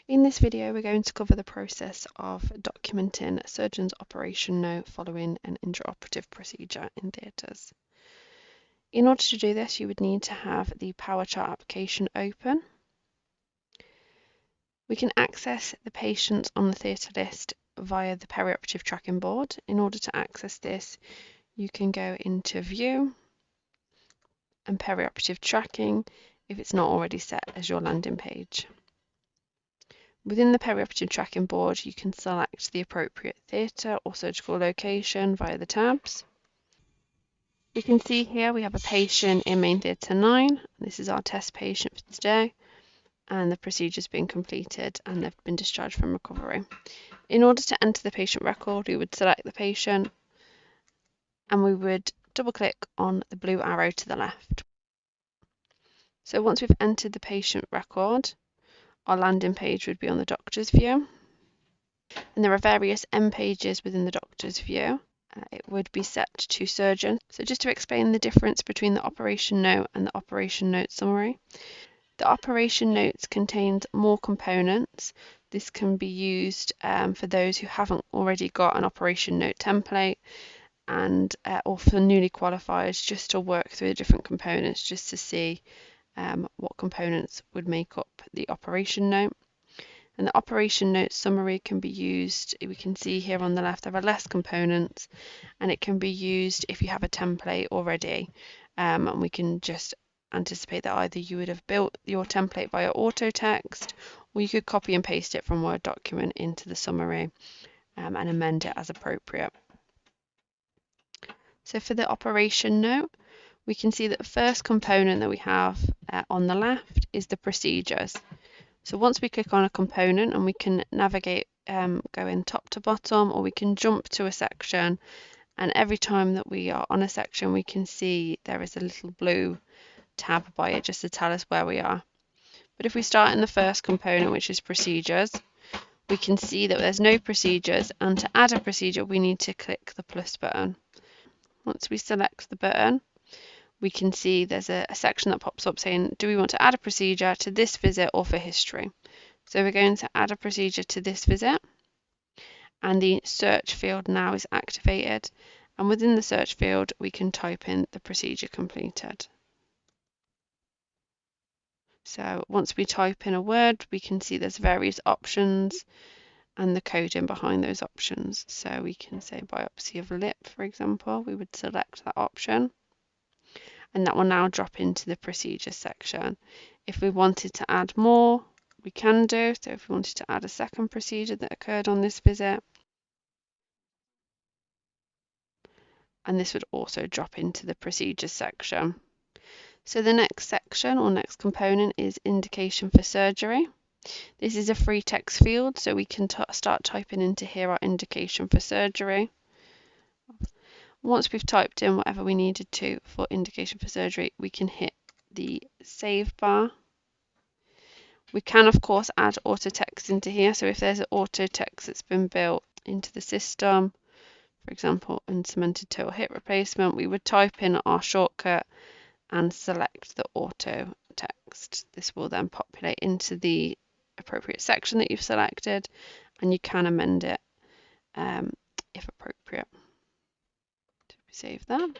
In this video, we're going to cover the process of documenting a surgeon's operation note following an intraoperative procedure in theatres. In order to do this, you would need to have the PowerChart application open. We can access the patients on the theatre list via the perioperative tracking board. In order to access this, you can go into View and Perioperative Tracking if it's not already set as your landing page. Within the perioperative tracking board, you can select the appropriate theatre or surgical location via the tabs. We can see here we have a patient in Main Theatre 9. This is our test patient for today, and the procedure's been completed and they've been discharged from recovery. In order to enter the patient record, we would select the patient and we would double click on the blue arrow to the left. So once we've entered the patient record, our landing page would be on the doctor's view. And there are various end pages within the doctor's view. It would be set to surgeon. So just to explain the difference between the operation note and the operation note summary. The operation notes contains more components. This can be used for those who haven't already got an operation note template and or for newly qualified, just to work through the different components just to see what components would make up the operation note. And the operation note summary can be used, we can see here on the left there are less components, and it can be used if you have a template already, and we can just anticipate that either you would have built your template via auto text, or you could copy and paste it from Word document into the summary and amend it as appropriate. So for the operation note, we can see that the first component that we have on the left is the procedures. So once we click on a component, and we can navigate going top to bottom, or we can jump to a section, and every time that we are on a section we can see there is a little blue tab by it just to tell us where we are. But if we start in the first component, which is procedures, we can see that there's no procedures, and to add a procedure we need to click the plus button. Once we select the button, we can see there's a section that pops up saying, do we want to add a procedure to this visit or for history? So we're going to add a procedure to this visit, and the search field now is activated, and within the search field we can type in the procedure completed. So once we type in a word, we can see there's various options and the coding behind those options. So we can say biopsy of lip, for example. We would select that option, and that will now drop into the procedure section. If we wanted to add more, we can do. So if we wanted to add a second procedure that occurred on this visit, and this would also drop into the procedures section. So the next section or next component is indication for surgery. This is a free text field, so we can start typing into here our indication for surgery. Once we've typed in whatever we needed to for indication for surgery, we can hit the save bar. We can of course add auto text into here, so if there's an auto text that's been built into the system, for example uncemented total hip replacement, we would type in our shortcut and select the auto text. This will then populate into the appropriate section that you've selected, and you can amend it if appropriate. Save that.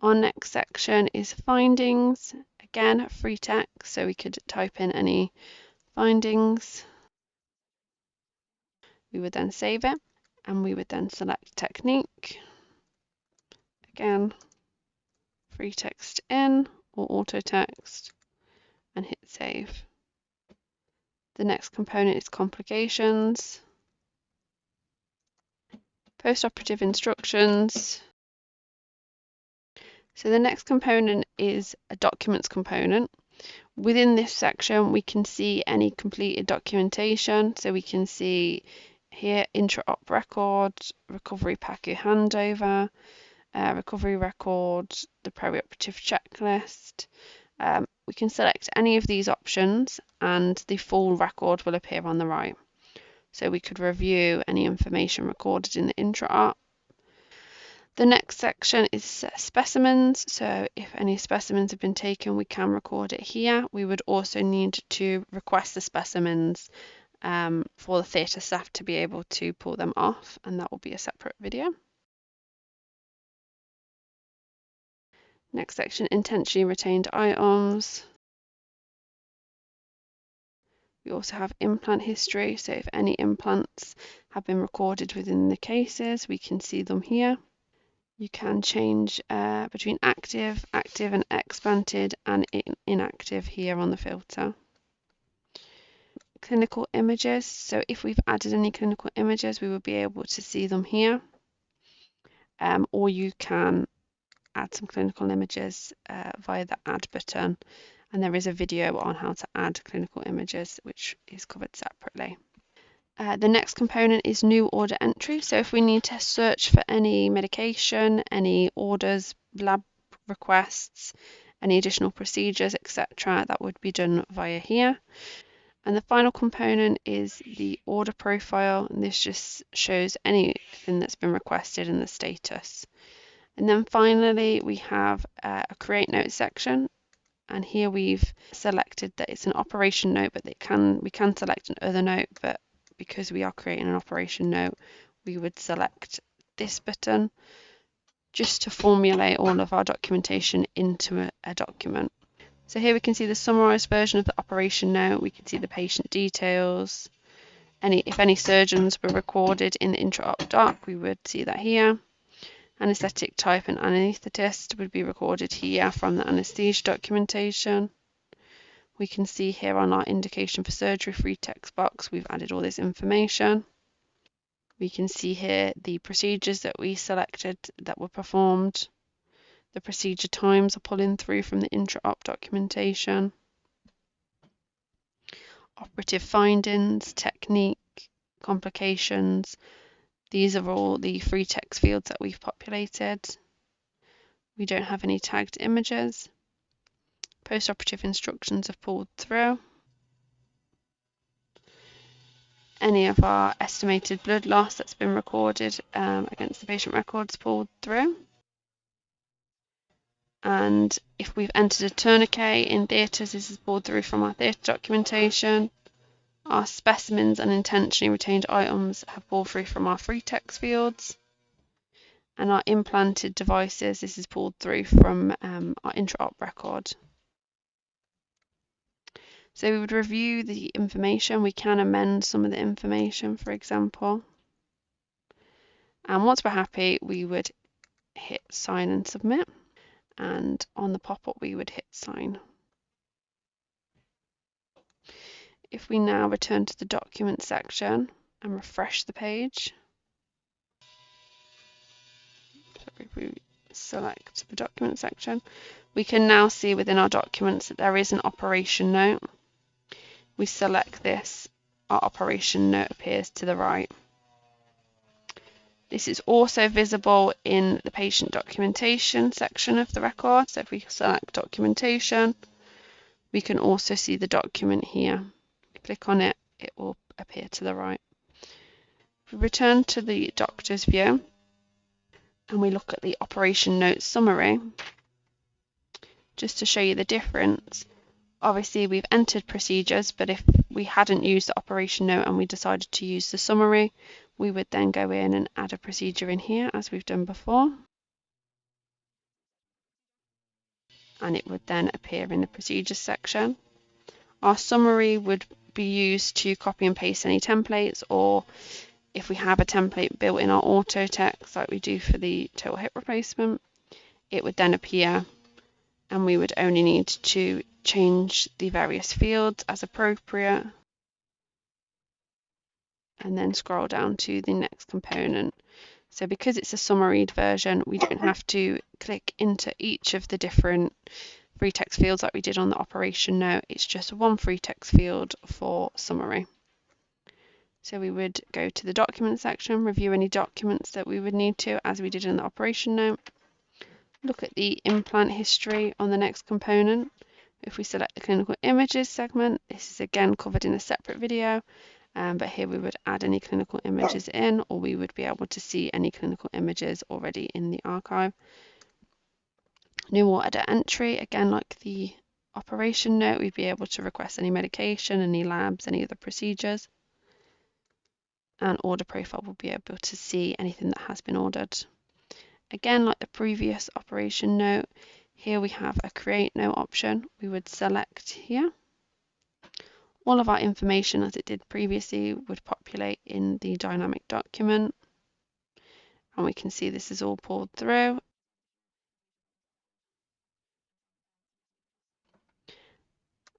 Our next section is findings. Again, free text, so we could type in any findings. We would then save it, and we would then select technique. Again, free text in or auto text, and hit save. The next component is complications, post-operative instructions. So the next component is a documents component. Within this section we can see any completed documentation, so we can see here intra-op record, recovery PACU handover, recovery record, the perioperative checklist. We can select any of these options and the full record will appear on the right. So we could review any information recorded in the intra-op. The next section is specimens. So if any specimens have been taken, we can record it here. We would also need to request the specimens for the theatre staff to be able to pull them off, and that will be a separate video. Next section, intentionally retained items. We also have implant history, so if any implants have been recorded within the cases, we can see them here. You can change between active, and explanted, and inactive here on the filter. Clinical images, so if we've added any clinical images, we will be able to see them here. Or you can add some clinical images via the add button, and there is a video on how to add clinical images which is covered separately. The next component is new order entry. So if we need to search for any medication, any orders, lab requests, any additional procedures, etc., that would be done via here. And the final component is the order profile, and this just shows anything that's been requested and the status. And then finally we have a create note section, and here we've selected that it's an operation note, but we can select an other note, but because we are creating an operation note, we would select this button just to formulate all of our documentation into a document. So here we can see the summarized version of the operation note. We can see the patient details. If any surgeons were recorded in the intra-op doc, we would see that here. Anesthetic type and anaesthetist would be recorded here from the anesthesia documentation. We can see here on our indication for surgery free text box, we've added all this information. We can see here the procedures that we selected that were performed. The procedure times are pulling through from the intra-op documentation. Operative findings, technique, complications. These are all the free text fields that we've populated. We don't have any tagged images. Post-operative instructions have pulled through. Any of our estimated blood loss that's been recorded against the patient records pulled through. And if we've entered a tourniquet in theatres, this is pulled through from our theatre documentation. Our specimens and intentionally retained items have pulled through from our free text fields. And our implanted devices, this is pulled through from our intra-op record. So we would review the information. We can amend some of the information, for example. And once we're happy, we would hit sign and submit. And on the pop-up, we would hit sign. If we now return to the document section and refresh the page, so if we select the document section, we can now see within our documents that there is an operation note. We select this, our operation note appears to the right. This is also visible in the patient documentation section of the record. So if we select documentation, we can also see the document here. If we click on it, it will appear to the right. If we return to the doctor's view and we look at the operation note summary, just to show you the difference. Obviously we've entered procedures, but if we hadn't used the operation note and we decided to use the summary, we would then go in and add a procedure in here as we've done before. And it would then appear in the procedures section. Our summary would be used to copy and paste any templates, or if we have a template built in our auto text like we do for the total hip replacement, it would then appear, and we would only need to change the various fields as appropriate and then scroll down to the next component. So because it's a summaried version, we don't have to click into each of the different free text fields like we did on the operation note. It's just one free text field for summary. So we would go to the document section, review any documents that we would need to, as we did in the operation note. Look at the implant history on the next component. If we select the clinical images segment, this is again covered in a separate video, but here we would add any clinical images in, or we would be able to see any clinical images already in the archive. New order entry, again like the operation note, we'd be able to request any medication, any labs, any other procedures. And order profile will be able to see anything that has been ordered. Again, like the previous operation note, here we have a create note option. We would select here. All of our information, as it did previously, would populate in the dynamic document. And we can see this is all pulled through.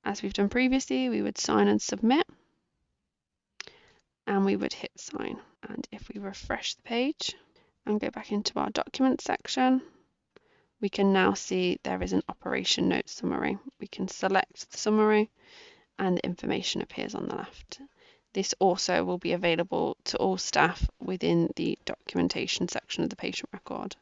As we've done previously, we would sign and submit. And we would hit sign. And if we refresh the page and go back into our document section, we can now see there is an operation note summary. We can select the summary and the information appears on the left. This also will be available to all staff within the documentation section of the patient record.